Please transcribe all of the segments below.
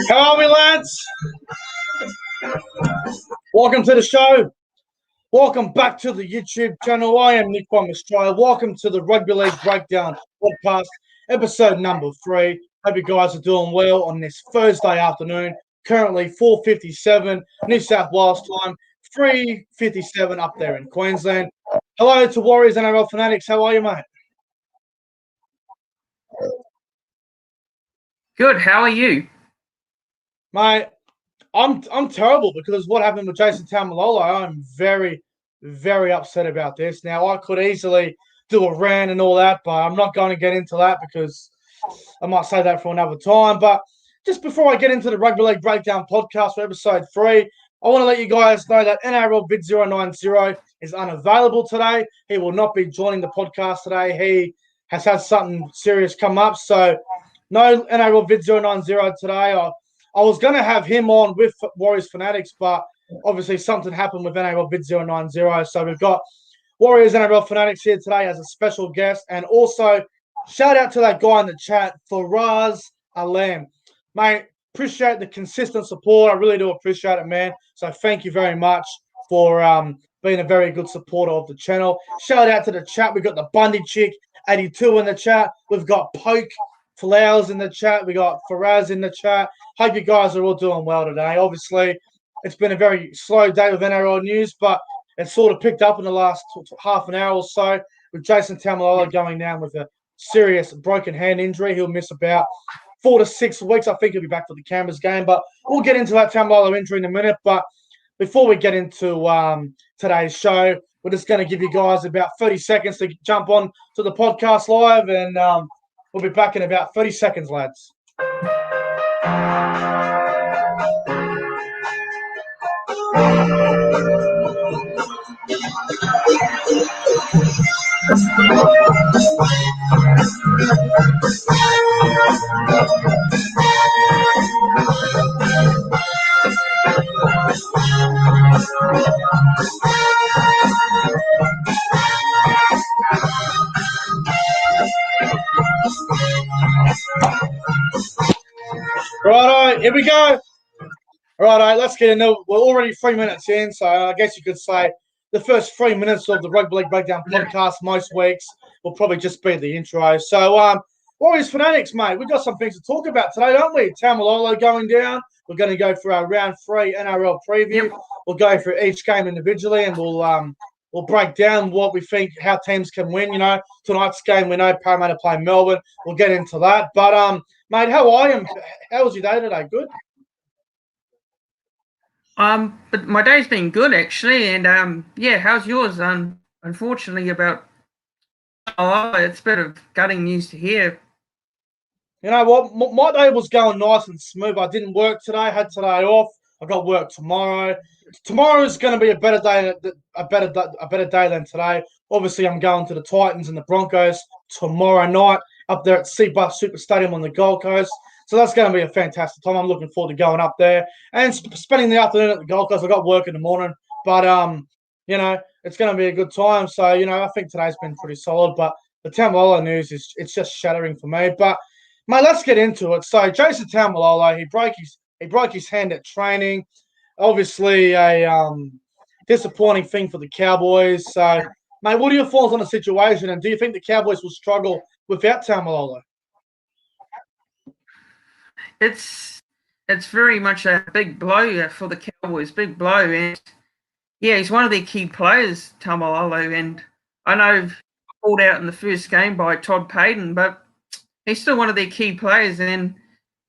How are we, lads? Welcome to the show. Welcome back to the YouTube channel. I am Nick from Australia. Welcome to the Rugby League Breakdown podcast, episode number 3. Hope you guys are doing well on this Thursday afternoon. Currently 4:57 New South Wales time, 3:57 up there in Queensland. Hello to Warriors and NRL fanatics. How are you, mate? Good. How are you? Mate, I'm terrible because what happened with Jason Taumalolo, I'm very, very upset about this. Now, I could easily do a rant and all that, but I'm not going to get into that because I might say that for another time. But just before I get into the Rugby League Breakdown podcast for episode 3, I want to let you guys know that NRL Vid 090 is unavailable today. He will not be joining the podcast today. He has had something serious come up, so no NRL Vid 090 today. I was going to have him on with Warriors Fanatics, but obviously something happened with NRL Vid 090. So we've got Warriors NRL Fanatics here today as a special guest. And also, shout out to that guy in the chat, Faraz Alam. Mate, appreciate the consistent support. I really do appreciate it, man. So thank you very much for being a very good supporter of the channel. Shout out to the chat. We've got the Bundy Chick 82 in the chat. We've got Poke Flowers in the chat. We got Faraz in the chat. Hope you guys are all doing well today. Obviously, it's been a very slow day with NRL news, but it's sort of picked up in the last half an hour or so with Jason Taumalolo going down with a serious broken hand injury. He'll miss about 4 to 6 weeks. I think he'll be back for the Canberra's game, but we'll get into that Taumalolo injury in a minute. But before we get into today's show, we're just going to give you guys about 30 seconds to jump on to the podcast live, and we'll be back in about 30 seconds, lads. Righto, here we go. Righto, let's get into it. We're already 3 minutes in, so I guess you could say the first 3 minutes of the Rugby League Breakdown podcast most weeks will probably just be the intro. So, Warriors Fanatics, mate, we've got some things to talk about today, don't we? Taumalolo going down. We're going to go for our round 3 NRL preview. Yep. We'll go through each game individually, and we'll break down what we think, how teams can win. You know, tonight's game, we know Parramatta play Melbourne. We'll get into that. But, mate, how are you? How was your day today? Good? But my day's been good actually, and yeah, how's yours? Unfortunately, about it's a bit of gutting news to hear. You know what? My day was going nice and smooth. I didn't work today. Had today off. I got work tomorrow. Tomorrow is going to be a better day, a better day than today. Obviously, I'm going to the Titans and the Broncos tomorrow night up there at Seabus Super Stadium on the Gold Coast. So that's going to be a fantastic time. I'm looking forward to going up there and spending the afternoon at the Gold Coast. I got work in the morning, but you know, it's going to be a good time. So you know, I think today's been pretty solid. But the Taumalolo news it's just shattering for me. But mate, let's get into it. So Jason Taumalolo, he broke his hand at training. Obviously, a disappointing thing for the Cowboys. So, mate, what are your thoughts on the situation? And do you think the Cowboys will struggle without Taumalolo? It's very much a big blow for the Cowboys, big blow, and yeah, he's one of their key players, Taumalolo, and I know pulled out in the first game by Todd Payton, but he's still one of their key players, and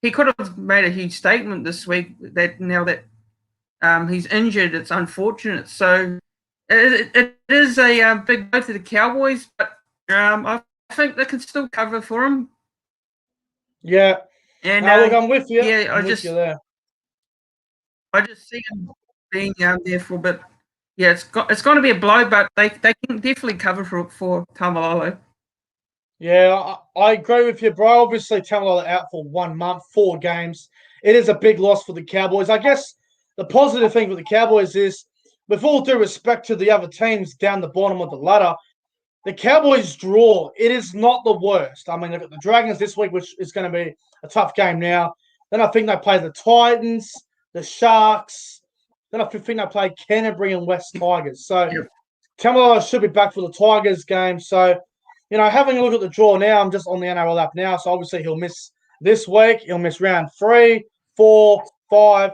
he could have made a huge statement this week that now that he's injured, it's unfortunate. So it is a big blow to the Cowboys, but I think they can still cover for him. Yeah, And Now, look, I'm with you. yeah, I'm with you there. I just see them being there for a bit. Yeah, it's going to be a blow, but they can definitely cover for Taumalolo. Yeah, I agree with you, bro. Obviously, Taumalolo out for 1 month, 4 games. It is a big loss for the Cowboys. I guess the positive thing for the Cowboys is, with all due respect to the other teams down the bottom of the ladder, the Cowboys' draw, it is not the worst. I mean, they've got the Dragons this week, which is going to be a tough game now. Then I think they play the Titans, the Sharks. Then I think they play Canterbury and West Tigers. So Yep. Taumalolo should be back for the Tigers game. So, having a look at the draw now, I'm just on the NRL app now. So obviously he'll miss this week. He'll miss round 3, 4, 5.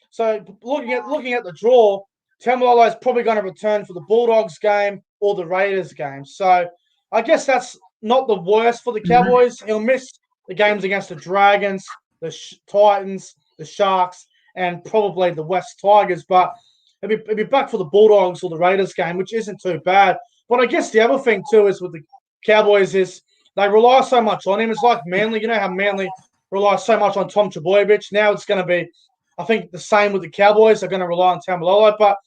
So looking at the draw, Taumalolo is probably going to return for the Bulldogs game or the Raiders game. So I guess that's not the worst for the Cowboys. He'll miss the games against the Dragons, the Titans, the Sharks, and probably the West Tigers. But he'll be back for the Bulldogs or the Raiders game, which isn't too bad. But I guess the other thing too is with the Cowboys is they rely so much on him. It's like Manly. You know how Manly relies so much on Tom Trbojevic? Now it's going to be, I think, the same with the Cowboys. They're going to rely on Taumalolo. But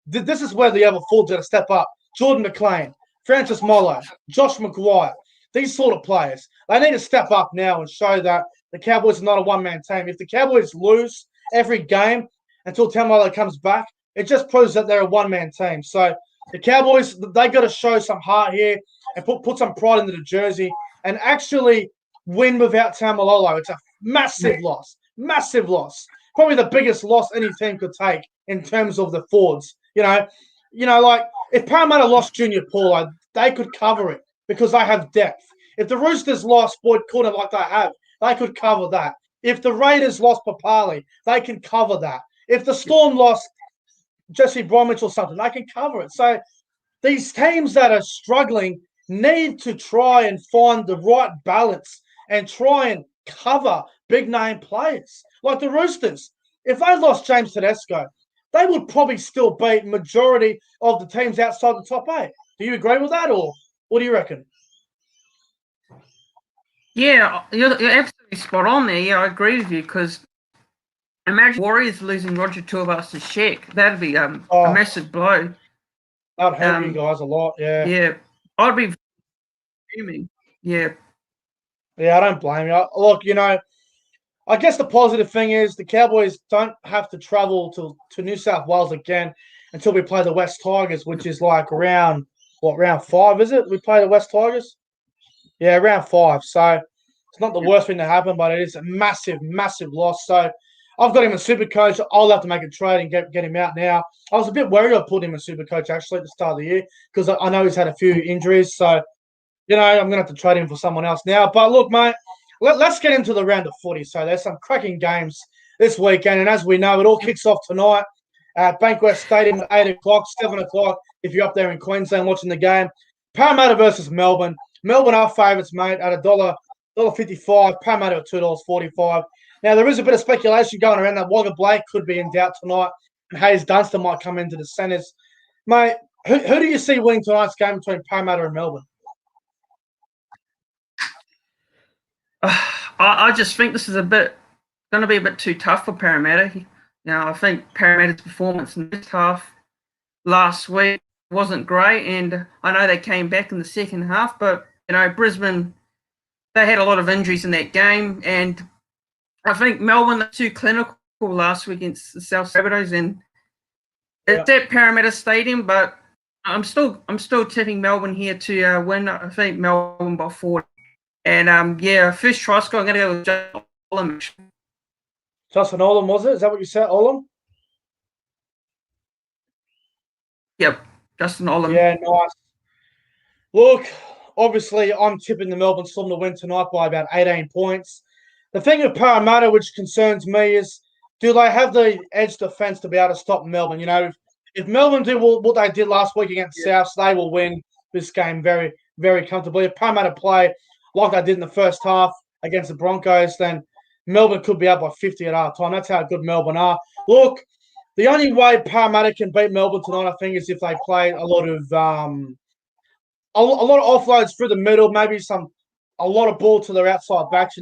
this is where the other forwards are going to step up. Jordan McLean, Francis Molo, Josh McGuire, these sort of players. They need to step up now and show that the Cowboys are not a one-man team. If the Cowboys lose every game until Taumalolo comes back, it just proves that they're a one-man team. So the Cowboys, they got to show some heart here and put some pride into the jersey and actually win without Taumalolo. It's a massive loss. Massive loss. Probably the biggest loss any team could take in terms of the forwards. Like if Parramatta lost Junior Paulo, they could cover it because they have depth. If the Roosters lost Boyd Coonan like they could cover that. If the Raiders lost Papali, they can cover that. If the Storm lost Jesse Bromwich or something, they can cover it. So these teams that are struggling need to try and find the right balance and try and cover big-name players. Like the Roosters, if they lost James Tedesco, they would probably still beat majority of the teams outside the top 8. Do you agree with that, or what do you reckon? Yeah, you're absolutely spot on there. Yeah, I agree with you because imagine Warriors losing Roger Tuivasa to Sheck. That'd be a massive blow. That'd hurt you guys a lot, yeah. Yeah, I'd be fuming. Yeah. Yeah, I don't blame you. Look, I guess the positive thing is the Cowboys don't have to travel to New South Wales again until we play the West Tigers, which is like round 5, is it? We play the West Tigers? Yeah, round 5. So it's not the worst thing to happen, but it is a massive, massive loss. So I've got him in Supercoach. I'll have to make a trade and get him out now. I was a bit worried I put him in Supercoach actually at the start of the year because I know he's had a few injuries. So, I'm going to have to trade him for someone else now. But look, mate, let's get into the round of footy. So there's some cracking games this weekend. And as we know, it all kicks off tonight at Bankwest Stadium at 8 o'clock, 7 o'clock if you're up there in Queensland watching the game. Parramatta versus Melbourne. Melbourne are favourites, mate, at $1.55. Parramatta at $2.45. Now, there is a bit of speculation going around that Wagga Blake could be in doubt tonight and Hayes Dunster might come into the centres. Mate, who do you see winning tonight's game between Parramatta and Melbourne? I just think this is going to be a bit too tough for Parramatta. I think Parramatta's performance in this half last week wasn't great, and I know they came back in the second half, but Brisbane, they had a lot of injuries in that game, and I think Melbourne are too clinical last week against the South Rabbitohs, and it's at Parramatta Stadium, but I'm still tipping Melbourne here to win. I think Melbourne by 4. And first try score, I'm going to go with Justin Olam. Justin Olam, was it? Is that what you said, Olam? Yep, Justin Olam. Yeah, nice. Look, obviously, I'm tipping the Melbourne Storm to win tonight by about 18 points. The thing with Parramatta, which concerns me, is do they have the edge defence to be able to stop Melbourne? If Melbourne do what they did last week against Souths, they will win this game very, very comfortably. If Parramatta play like they did in the first half against the Broncos, then Melbourne could be up by 50 at half time. That's how good Melbourne are. Look, the only way Parramatta can beat Melbourne tonight, I think, is if they play a lot of offloads through the middle, maybe a lot of ball to their outside backs.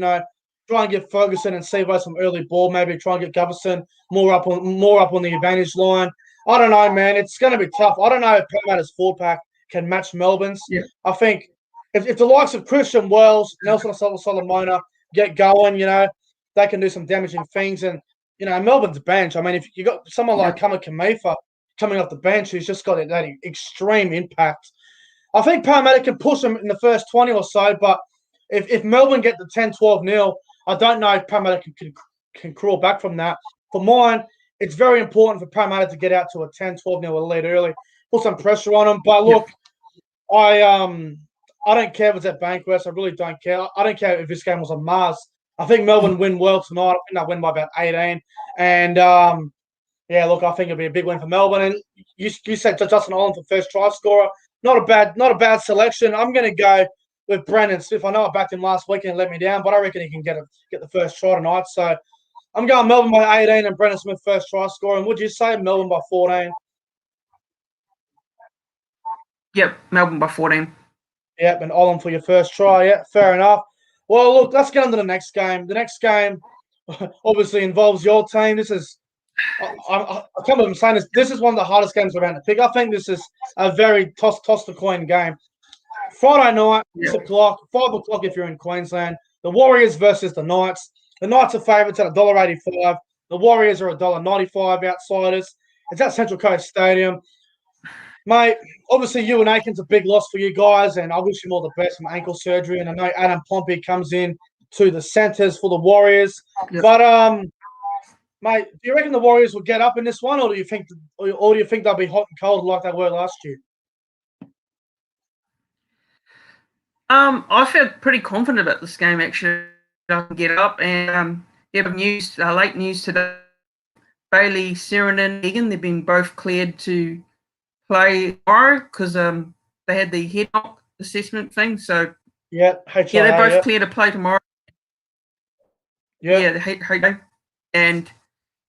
try and get Ferguson and Sevo some early ball. Maybe try and get Gutherson more up on the advantage line. I don't know, man. It's going to be tough. I don't know if Parramatta's forward pack can match Melbourne's. Yeah. I think if the likes of Christian Wells, Nelson Solomona get going, they can do some damaging things. And, Melbourne's bench, I mean, if you got someone like Kama Kamifa coming off the bench who's just got that extreme impact, I think Parramatta can push them in the first 20 or so. But if Melbourne get the 10-12-0, I don't know if Parramatta can crawl back from that. For mine, it's very important for Parramatta to get out to a 10-12-0 lead early, put some pressure on them. But look, I don't care if it's at Bankwest. I really don't care. I don't care if this game was on Mars. I think Melbourne win well tonight. I think they'll win by about 18. And, look, I think it'll be a big win for Melbourne. And you said Justin Holland for first try scorer. Not a bad selection. I'm going to go with Brendan Smith. I know I backed him last week and he let me down, but I reckon he can get the first try tonight. So I'm going Melbourne by 18 and Brendan Smith first try scorer. And would you say Melbourne by 14? Yep, Melbourne by 14. Yep, and Olin for your first try. Yeah, fair enough. Well, look, let's get on to the next game. The next game obviously involves your team. This is, I can't believe I'm saying this. This is one of the hardest games around to pick. I think this is a very toss the coin game. Friday night, 6 o'clock, 5 o'clock if you're in Queensland. The Warriors versus the Knights. The Knights are favourites at $1.85. The Warriors are $1.95 outsiders. It's at Central Coast Stadium. Mate, obviously Ewan Aiken's a big loss for you guys, and I wish him all the best from ankle surgery. And I know Adam Pompey comes in to the centres for the Warriors. Yep. But mate, do you reckon the Warriors will get up in this one, or do you think they'll be hot and cold like they were last year? I feel pretty confident about this game actually. I can get up and late news today. Bailey, Sheridan, Egan, they've been both cleared to play tomorrow because they had the head knock assessment thing. So they're both clear to play tomorrow. Yeah, and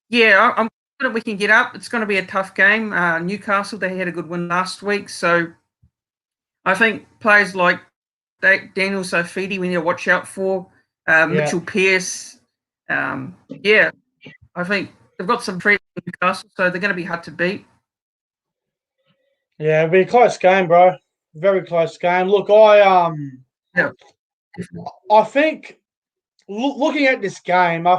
I'm confident we can get up. It's going to be a tough game. Newcastle, they had a good win last week, so I think players like Daniel Sofidi we need to watch out for. Mitchell Pearce, I think they've got some threat in Newcastle, so they're going to be hard to beat. Yeah, it'll be a close game, bro. Very close game. Look, I think looking at this game, I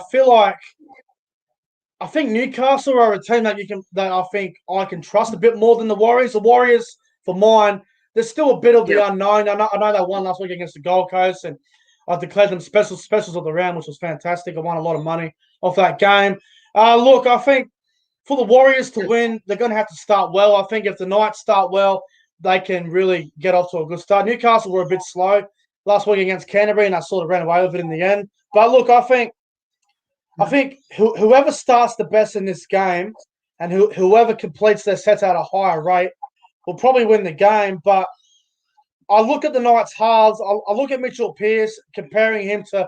think Newcastle are a team that I think I can trust a bit more than the Warriors. The Warriors, for mine, there's still a bit of the unknown. I know they won last week against the Gold Coast, and I declared them specials of the round, which was fantastic. I won a lot of money off that game. Look, I think for the Warriors to win, they're going to have to start well. I think if the Knights start well, they can really get off to a good start. Newcastle were a bit slow last week against Canterbury, and I sort of ran away with it in the end. But look, I think whoever starts the best in this game and whoever completes their sets at a higher rate will probably win the game. But I look at the Knights halves. I look at Mitchell Pearce, comparing him to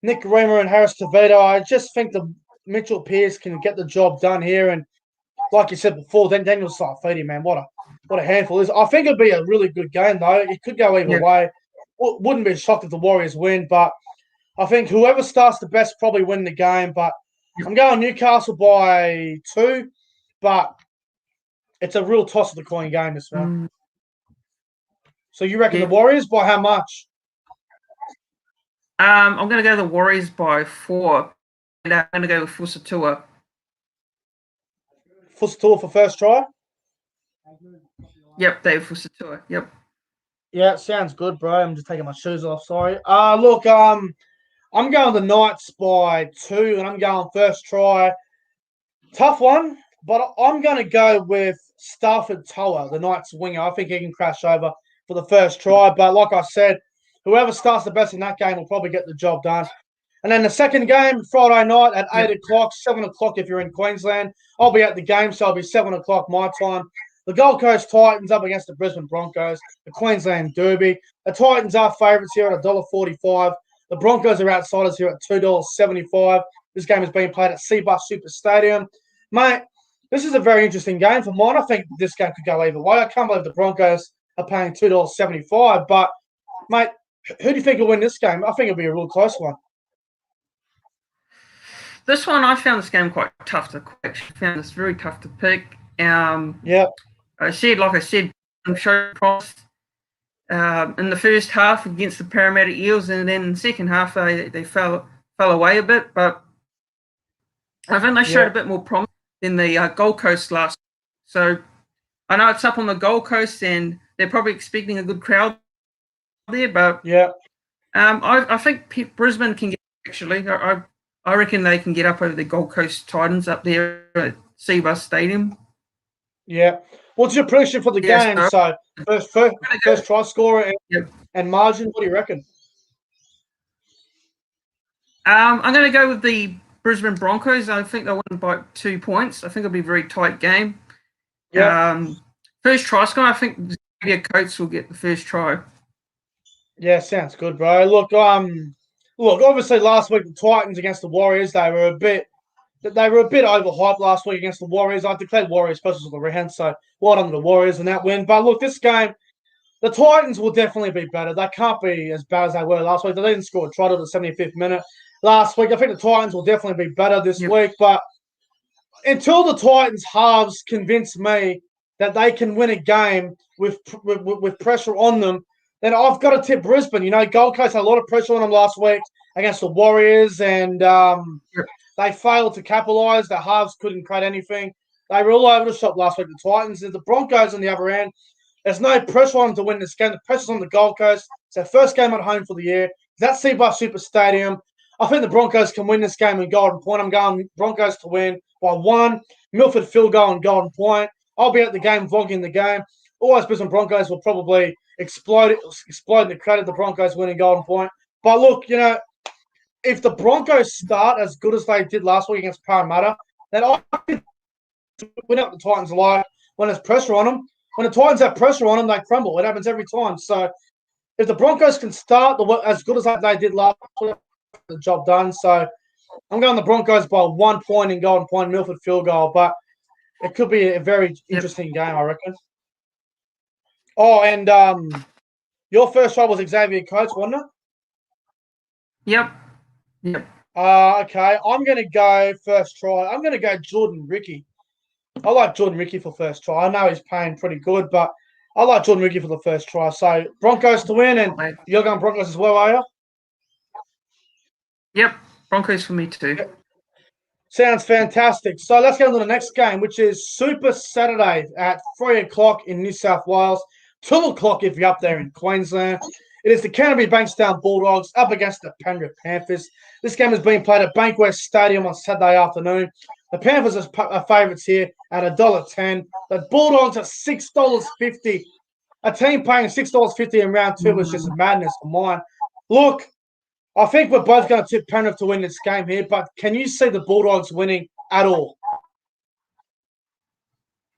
Nick Reamer and Harris Tavito. I just think the Mitchell Pearce can get the job done here. And like you said before, then Daniel Saifidi, man, what a handful is. I think it'd be a really good game, though. It could go either way. Wouldn't be shocked if the Warriors win, but I think whoever starts the best probably win the game. But I'm going Newcastle by 2, but it's a real toss of the coin game, this one. So you reckon the Warriors by how much? I'm going to go the Warriors by 4, and I'm going to go with Fusatua. Fusatua for first try? Yep, Dave Fusatua. Yep. Yeah, sounds good, bro. I'm just taking my shoes off. Sorry. Look, I'm going the Knights by 2, and I'm going first try. Tough one, but I'm going to go with Stafford Toa, the Knights winger. I think he can crash over for the first try. But like I said, whoever starts the best in that game will probably get the job done. And then the second game, Friday night at 8 o'clock, 7 o'clock if you're in Queensland. I'll be at the game, so it'll be 7 o'clock my time. The Gold Coast Titans up against the Brisbane Broncos, the Queensland Derby. The Titans are favourites here at $1.45. The Broncos are outsiders here at $2.75. This game is being played at Seabus Super Stadium. Mate, this is a very interesting game for mine. I think this game could go either way. I can't believe the Broncos are paying $2.75. But, mate, who do you think will win this game? I think it'll be a real close one. this one, I found this game quite tough to actually found this very tough to pick. Yeah. Like I said, showed promise in the first half against the Parramatta Eels, and then in the second half they fell away a bit. But I think they showed a bit more promise than the Gold Coast last. So I know it's up on the Gold Coast, and they're probably expecting a good crowd there. But I think Brisbane can get actually. I reckon they can get up over the Gold Coast Titans up there at Cbus Stadium. Yeah. What's your prediction for the game? So first try scorer and margin. What do you reckon? I'm going to go with the Brisbane Broncos. I think they'll win by 2 points. I think it'll be a very tight game. First try scorer, I think Xavier Coates will get the first try. Yeah, sounds good, bro. Look, obviously last week the Titans against the Warriors, they were a bit overhyped last week against the Warriors. I declared Warriors specials of the round, so well done to the Warriors in that win. But look, this game, the Titans will definitely be better. They can't be as bad as they were last week. They didn't score a try to the 75th minute last week. I think the Titans will definitely be better this week. But until the Titans halves convince me that they can win a game with pressure on them, then I've got to tip Brisbane. You know, Gold Coast had a lot of pressure on them last week against the Warriors, and they failed to capitalise. The halves couldn't create anything. They were all over the shop last week, the Titans. And the Broncos on the other end, there's no pressure on them to win this game. The pressure's on the Gold Coast. It's their first game at home for the year. That's Cbus Super Stadium. I think the Broncos can win this game in Golden Point. I'm going Broncos to win by 1. Milford field goal in Golden Point. I'll be at the game, vlogging the game. Always Brisbane Broncos will probably explode in the crowd of the Broncos winning Golden Point. But look, you know, if the Broncos start as good as they did last week against Parramatta, then I think we know what the Titans are like when there's pressure on them. When the Titans have pressure on them, they crumble. It happens every time. So if the Broncos can start as good as they did last week, the job done. So I'm going the Broncos by 1 point in Golden Point, Milford field goal. But it could be a very interesting game, I reckon. Oh, and your first try was Xavier Coates, wasn't it? Yep. Okay. I'm going to go first try. I'm going to go Jordan Ricky. I like Jordan Ricky for first try. I know he's paying pretty good, but I like Jordan Ricky for the first try. So Broncos to win, and you're going Broncos as well, are you? Yep. Broncos for me too. Yep. Sounds fantastic. So let's go on to the next game, which is Super Saturday at 3 o'clock in New South Wales, 2 o'clock if you're up there in Queensland. It is the Canterbury Bankstown Bulldogs up against the Penrith Panthers. This game is being played at Bankwest Stadium on Saturday afternoon. The Panthers are favourites here at $1.10. The Bulldogs are $6.50. A team paying $6.50 in round 2 is just madness for mine. Look, I think we're both going to tip Penrith to win this game here, but can you see the Bulldogs winning at all?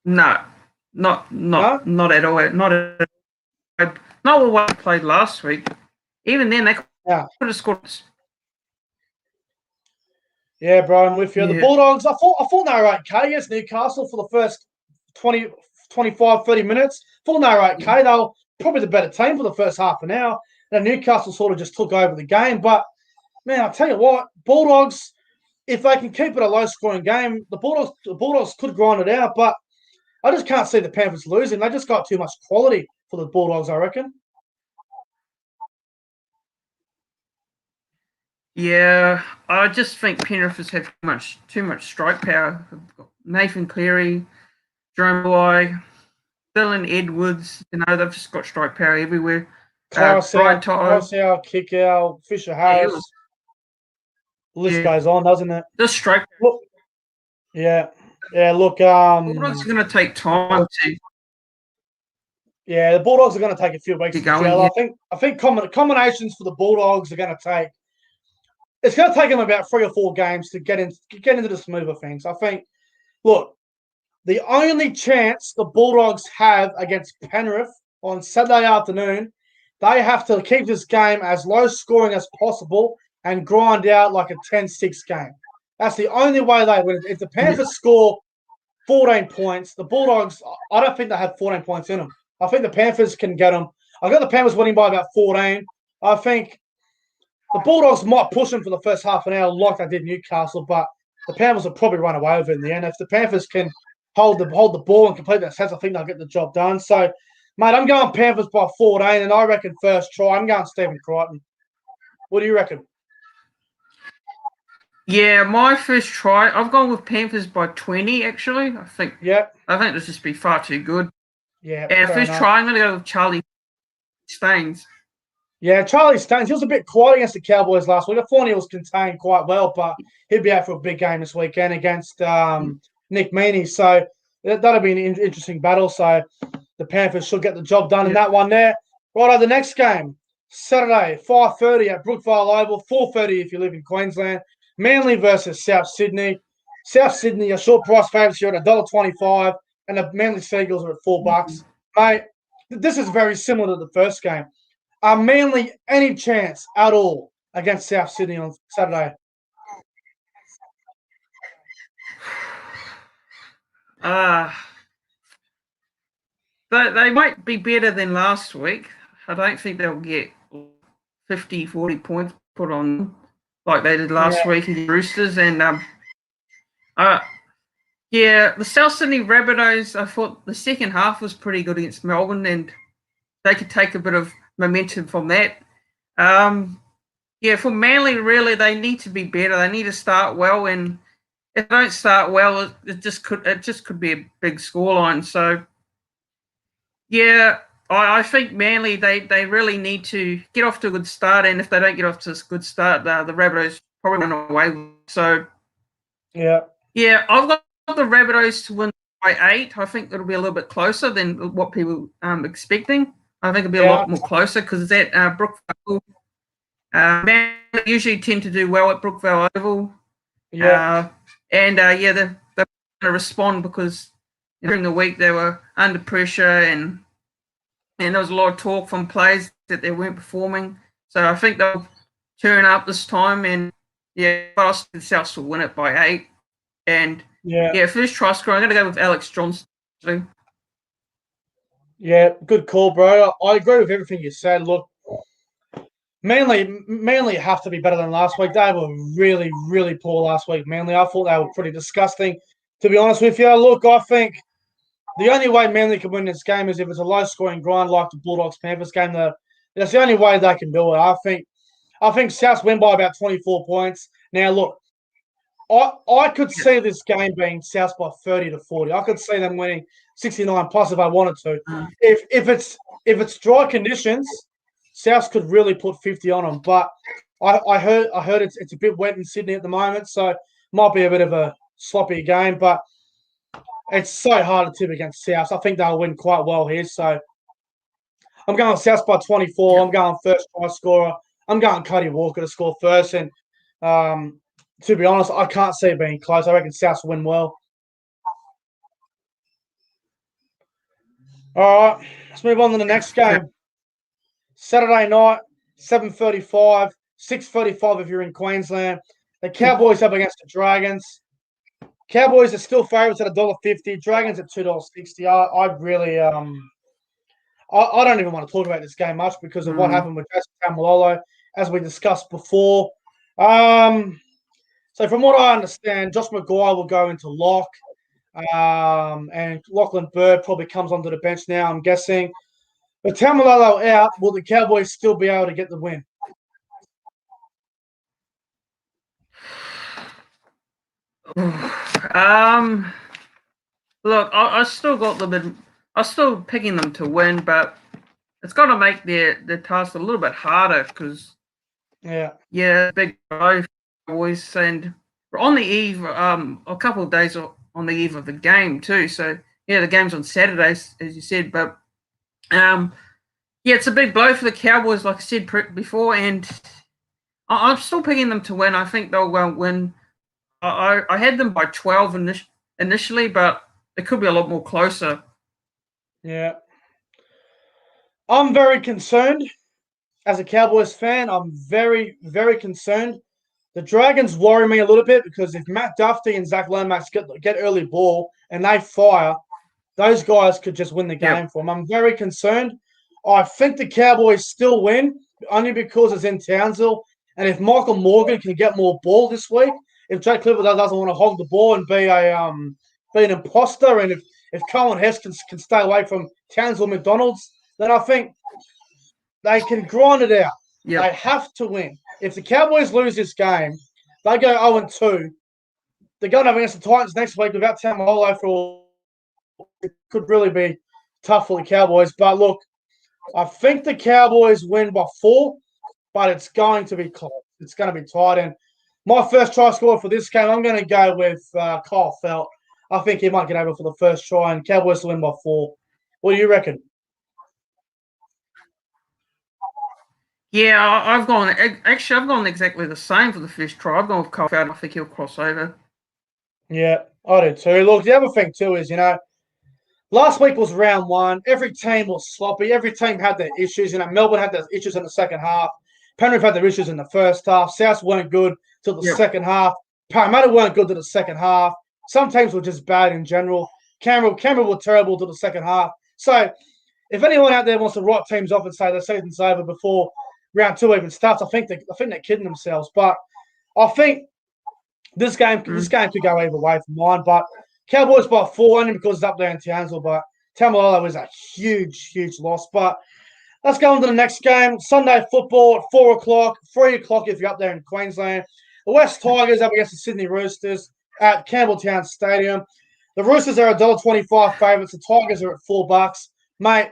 No, not at all. Not the way they played last week. Even then, they could have scored. Yeah, bro, I'm with you. The Bulldogs, I thought they were okay against Newcastle for the first 20, 25, 30 minutes. I thought they were okay. They were probably the better team for the first half an hour. And Newcastle sort of just took over the game. But, man, I'll tell you what, Bulldogs, if they can keep it a low-scoring game, the Bulldogs could grind it out. But I just can't see the Panthers losing. They just got too much quality for the Bulldogs, I reckon. Yeah, I just think Penrith has had too much strike power. Nathan Cleary, Jerome Boy, Dylan Edwards, you know, they've just got strike power everywhere. Carousel, Kick-Out, Fisher Harris. The list goes on, doesn't it? The strike. Look, look. Bulldogs are going to take time to. Yeah, the Bulldogs are going to take a few weeks to gel. I think combinations for the Bulldogs are going to take. It's going to take them about 3 or 4 games to get into the smooth of things. I think. Look, the only chance the Bulldogs have against Penrith on Saturday afternoon, they have to keep this game as low scoring as possible and grind out like a 10-6 game. That's the only way they win. If the Panthers score 14 points, the Bulldogs, I don't think they have 14 points in them. I think the Panthers can get them. I've got the Panthers winning by about 14. I think the Bulldogs might push them for the first half an hour like they did Newcastle, but the Panthers will probably run away with it in the end. If the Panthers can hold the ball and complete that sense, I think they'll get the job done. So, mate, I'm going Panthers by 14, and I reckon first try, I'm going Stephen Crichton. What do you reckon? Yeah, my first try, I've gone with Panthers by 20, actually. I think this just be far too good. Yeah. And first try, I'm going to go with Charlie Staines. Yeah, Charlie Staines, he was a bit quiet against the Cowboys last week. I thought he was contained quite well, but he'll be out for a big game this weekend against Nick Meaney. So that'll be an interesting battle. So the Panthers should get the job done in that one there. Right, the next game, Saturday, 5:30 at Brookvale Oval, 4:30 if you live in Queensland. Manly versus South Sydney. South Sydney are short price favourites here at $1.25, and the Manly Seagulls are at $4. Mate, this is very similar to the first game. Are Manly any chance at all against South Sydney on Saturday? They might be better than last week. I don't think they'll get 50, 40 points put on them like they did last week against the Roosters. And the South Sydney Rabbitohs, I thought the second half was pretty good against Melbourne, and they could take a bit of momentum from that. For Manly, really, they need to be better. They need to start well, and if they don't start well, it just could be a big scoreline. So, I think Manly, they really need to get off to a good start, and if they don't get off to a good start, the Rabbitohs probably run away. So, I've got the Rabbitohs to win by 8. I think it'll be a little bit closer than what people expecting. I think it'll be a lot more closer because it's at Brookvale. Manly usually tend to do well at Brookvale Oval. They're going to respond because during the week they were under pressure and there was a lot of talk from players that they weren't performing. So I think they'll turn up this time, and the Souths will win it by 8. And first try scorer, I'm going to go with Alex Johnston. Yeah, good call, bro. I agree with everything you said. Look, Manly have to be better than last week. They were really, really poor last week, Manly. I thought they were pretty disgusting, to be honest with you. Look, I think the only way Manly can win this game is if it's a low-scoring grind like the Bulldogs-Panthers game. That's the only way they can do it. I think Souths win by about 24 points. Now, look, I could see this game being Souths by 30 to 40. I could see them winning 69 plus if I wanted to. If it's dry conditions, Souths could really put 50 on them. But I heard it's a bit wet in Sydney at the moment, so might be a bit of a sloppy game. But it's so hard to tip against Souths. I think they'll win quite well here. So I'm going Souths by 24. I'm going first try scorer. I'm going Cody Walker to score first. And to be honest, I can't see it being close. I reckon Souths win well. All right, let's move on to the next game. Saturday night, 7:35, 6:35 if you're in Queensland. The Cowboys up against the Dragons. Cowboys are still favourites at $1.50. Dragons at $2.60. I really I don't even want to talk about this game much because of what happened with Jason Taumalolo, as we discussed before. So from what I understand, Josh Maguire will go into lock, and Lachlan Bird probably comes onto the bench now, I'm guessing. But Taumalolo out, will the Cowboys still be able to get the win? Look, I still got I'm still picking them to win, but it's got to make their task a little bit harder because big boys, and we're on the eve, a couple of days on the eve of the game too. So the game's on Saturdays, as you said, but it's a big blow for the Cowboys, like I said before, and I'm still picking them to win. I think they'll win. I had them by 12 initially, but it could be a lot more closer. Yeah. I'm very concerned. As a Cowboys fan, I'm very, very concerned. The Dragons worry me a little bit because if Matt Duffy and Zach Lomax get early ball and they fire, those guys could just win the game for them. I'm very concerned. I think the Cowboys still win, only because it's in Townsville. And if Michael Morgan can get more ball this week, if Jake Clifford doesn't want to hog the ball and be an imposter, and if Cohen Hess can stay away from Townsville McDonald's, then I think they can grind it out. Yep. They have to win. If the Cowboys lose this game, they go 0-2. They're going up against the Titans next week without Taumalolo for it could really be tough for the Cowboys. But look, I think the Cowboys win by 4, but it's going to be close. It's going to be tight. And my first try scorer for this game, I'm going to go with Kyle Felt. I think he might get over for the first try, and Cowboys to win by 4. What do you reckon? Yeah, I've gone exactly the same for the first try. I've gone with Kyle Felt. I think he'll cross over. Yeah, I do too. Look, the other thing too is, last week was round 1. Every team was sloppy. Every team had their issues. Melbourne had their issues in the second half. Penrith had their issues in the first half. South weren't good till the second half. Parramatta weren't good till the second half. Some teams were just bad in general. Canberra were terrible till the second half. So if anyone out there wants to write teams off and say the season's over before round 2 even starts, I think they're kidding themselves. But I think this game could go either way for mine. But Cowboys by 4, only because it's up there in Townsville. But Taumalolo is a huge, huge loss. But let's go on to the next game. Sunday football at 4 o'clock, 3 o'clock if you're up there in Queensland. The West Tigers up against the Sydney Roosters at Campbelltown Stadium. The Roosters are $1.25 favourites. The Tigers are at $4. Mate,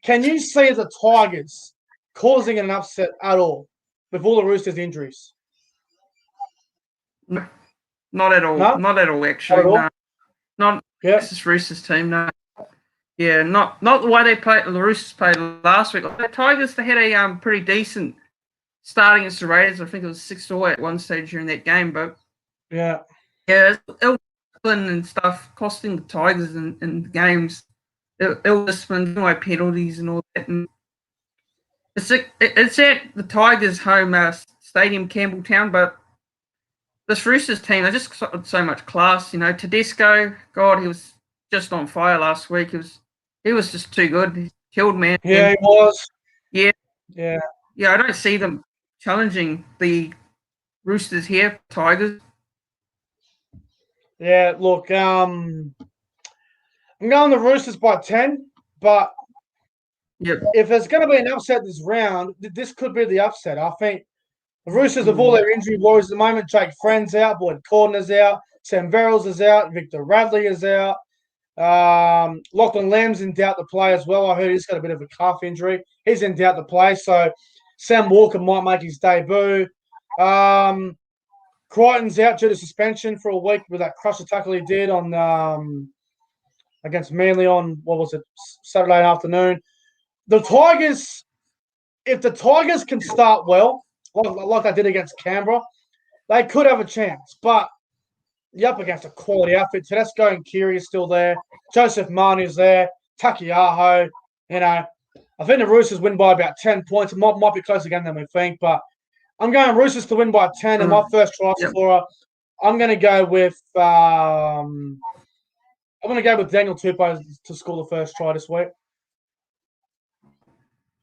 can you see the Tigers causing an upset at all with all the Roosters' injuries? No, not at all. No? Not at all, actually. Not at all? No. Not this Roosters team, no. Yeah, not the way the Roosters played last week. The Tigers, they had a pretty decent start against the Raiders. I think it was 6-0 at one stage during that game, but yeah, ill-discipline and stuff costing the Tigers in games. Ill-discipline, no penalties and all that. And it's at the Tigers' home stadium, Campbelltown, but this Roosters team, they just got so much class. Tedesco, God, he was just on fire last week. He was just too good. He killed man. Yeah, he was. Yeah. Yeah. Yeah, I don't see them challenging the Roosters here, Tigers. Yeah, look, I'm going the Roosters by 10, but if there's going to be an upset this round, this could be the upset. I think the Roosters, with all their injury worries at the moment, Jake Friend's out, Boyd Corden's out, Sam Verrills is out, Victor Radley is out. Lachlan Lamb's in doubt to play as well. I heard he's got a bit of a calf injury. He's in doubt to play, so Sam Walker might make his debut. Crichton's out due to suspension for a week with that crusher tackle he did on against Manly on, Saturday afternoon. The Tigers, if the Tigers can start well, like they did against Canberra, they could have a chance. But you're up against a quality outfit. Tedesco and Keary is still there. Joseph Marnie is there. Takiaho. I think the Roosters win by about 10 points. It might be closer again than we think, but I'm going Roosters to win by 10. And my first try scorer, I'm going to go with Daniel Tupou to score the first try this week.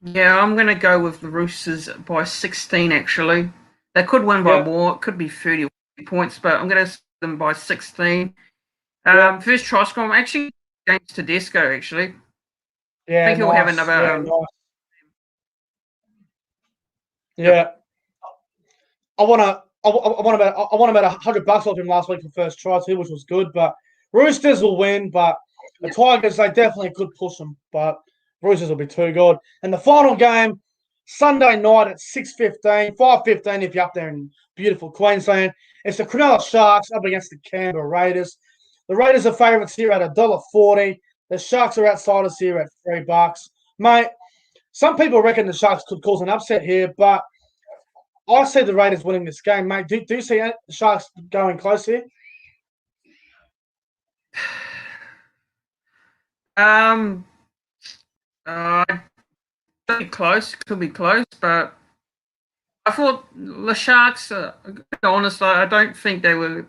Yeah, I'm going to go with the Roosters by 16, actually. They could win by more. It could be 30 points, but I'm going to them by 16. First try score, I'm actually against Tedesco, actually. Yeah, I think he'll have another. I want about $100 off him last week for first try too, which was good. But Roosters will win, but the Tigers, they definitely could push them, but Roosters will be too good. And the final game, Sunday night at 6:15, 5:15 if you're up there in beautiful Queensland. It's the Cronulla Sharks up against the Canberra Raiders. The Raiders are favourites here at $1.40. The Sharks are outsiders here at $3. Mate, some people reckon the Sharks could cause an upset here, but I see the Raiders winning this game, mate. Do you see the Sharks going close here? Could be close, but I thought the Sharks, to be honest, I don't think they were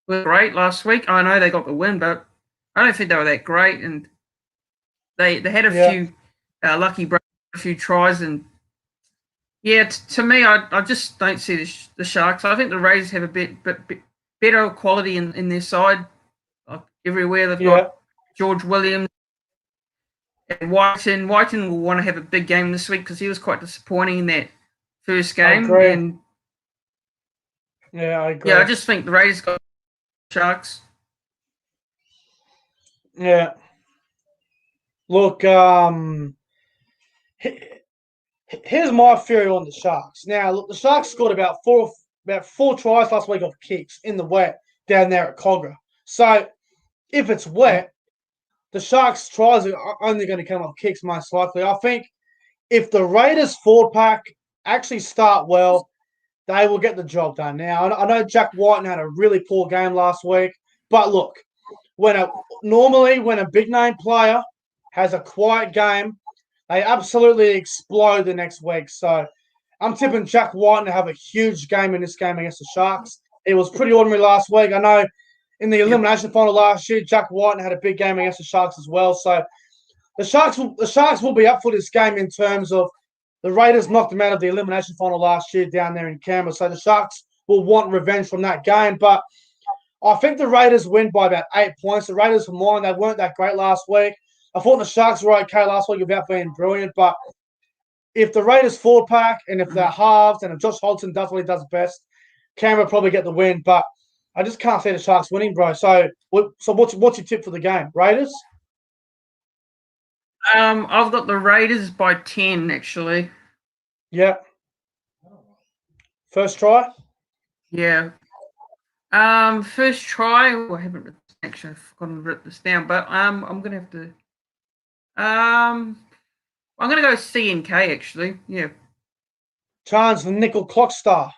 great last week. I know they got the win, but I don't think they were that great. And they had a few lucky breaks, a few tries. And, to me, I just don't see the Sharks. I think the Raiders have a bit better quality in their side. Like everywhere they've got George Williams and Whiten. Whiten will want to have a big game this week because he was quite disappointing in that first game. I agree. And I agree. Yeah, I just think the Raiders got Sharks. Yeah. Look, here's my theory on the Sharks. Now, look, the Sharks scored about four tries last week off kicks in the wet down there at Cogra. So, if it's wet, the Sharks' tries are only going to come off kicks most likely. I think if the Raiders forward pack actually start well, they will get the job done. Now, I know Jack Whiten had a really poor game last week, but look, normally when a big name player has a quiet game, they absolutely explode the next week. So I'm tipping Jack Whiten to have a huge game in this game against the Sharks. It was pretty ordinary last week. I know in the elimination final last year, Jack Whiten had a big game against the Sharks as well. So the Sharks will be up for this game in terms of the Raiders knocked them out of the elimination final last year down there in Canberra. So the Sharks will want revenge from that game. But I think the Raiders win by about 8 points. The Raiders, for mine, they weren't that great last week. I thought the Sharks were okay last week without being brilliant. But if the Raiders forward pack and if they're halved and if Josh Hodgson definitely does best, Canberra probably get the win. But I just can't see the Sharks winning, bro. So what's your tip for the game? Raiders? I've got the Raiders by 10, actually. Yeah. First try? Yeah. First try. Oh, I haven't actually forgotten to write this down, but I'm gonna have to. I'm gonna go CNK actually. Yeah. Chance the Nickel Clock Star.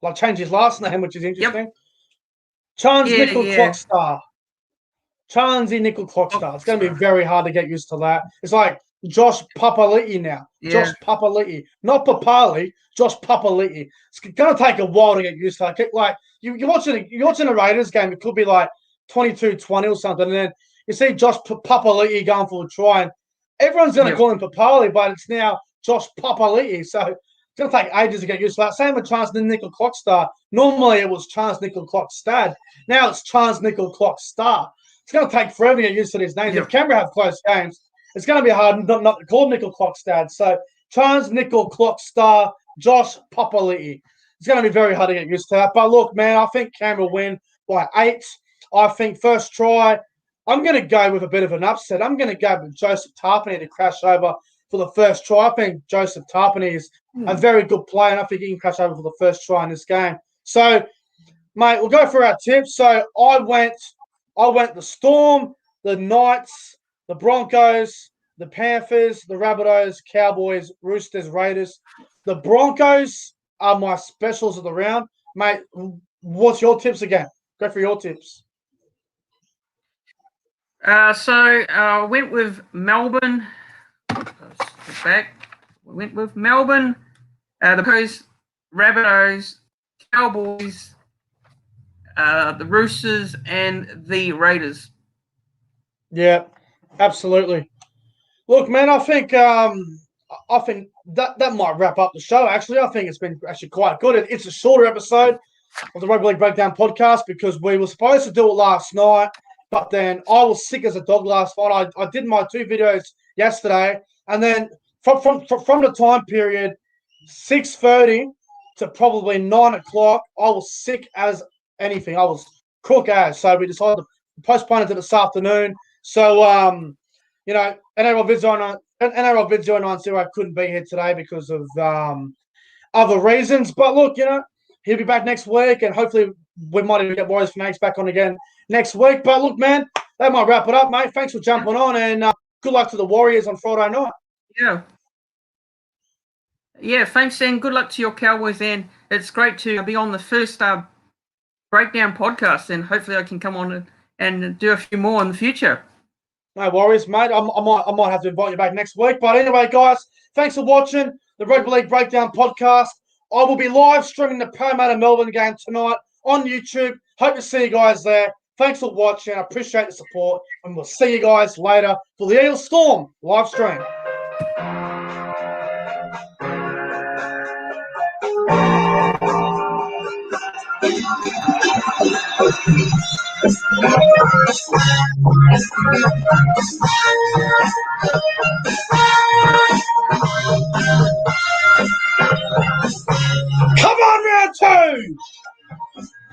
Like change his last name, which is interesting. Yep. Chance Nickel Clock Star. Chansey Nickel Clock Star. It's going to be very hard to get used to that. It's like Josh Papali'i now. Yeah. Josh Papali'i. Not Papali, Josh Papali'i. It's going to take a while to get used to it. Like, you're watching a Raiders game, it could be like 22-20 or something, and then you see Josh Papali'i going for a try, and everyone's going to call him Papali, but it's now Josh Papali'i. So it's going to take ages to get used to that. Same with Chance Nickel Clock Star. Normally it was Chance Nickel Clock Stad. Now it's Chance Nickel Clock Star. It's going to take forever to get used to these names. If Canberra have close games, it's going to be hard not to call Nickel Clock Stad. So Chance Nickel Clock Star, Josh Papali'i. It's going to be very hard to get used to that. But look, man, I think Canberra win by 8. I think first try, I'm going to go with a bit of an upset. I'm going to go with Joseph Tarpany to crash over for the first try. I think Joseph Tarpany is a very good player, and I think he can crash over for the first try in this game. So, mate, we'll go through our tips. So I went the Storm, the Knights, the Broncos, the Panthers, the Rabbitohs, Cowboys, Roosters, Raiders. The Broncos are my specials of the round. Mate, what's your tips again? Go for your tips. I went with Melbourne. We went with Melbourne, the Broncos, Rabbitohs, Cowboys, the Roosters, and the Raiders. Yeah, absolutely. Look, man, I think that might wrap up the show. Actually, I think it's been actually quite good. It's a shorter episode of the Rugby League Breakdown podcast because we were supposed to do it last night, but then I was sick as a dog last night. I did my 2 videos yesterday, and then from the time period 6:30 to probably 9 o'clock, I was sick as anything. I was crook as. So we decided to postpone it to this afternoon. So NRL Vids 090 couldn't be here today because of other reasons. But look, he'll be back next week, and hopefully we might even get Warriors Fanatics back on again next week. But look, man, that might wrap it up, mate. Thanks for jumping on, and good luck to the Warriors on Friday night. Yeah, thanks, and good luck to your Cowboys. And it's great to be on the first Breakdown podcast, and hopefully I can come on and do a few more in the future. No worries, mate. I might have to invite you back next week. But anyway, guys, thanks for watching the Rugby League Breakdown podcast. I will be live streaming the Parramatta Melbourne game tonight on YouTube. Hope to see you guys there. Thanks for watching. I appreciate the support, and we'll see you guys later for the Eagle Storm live stream.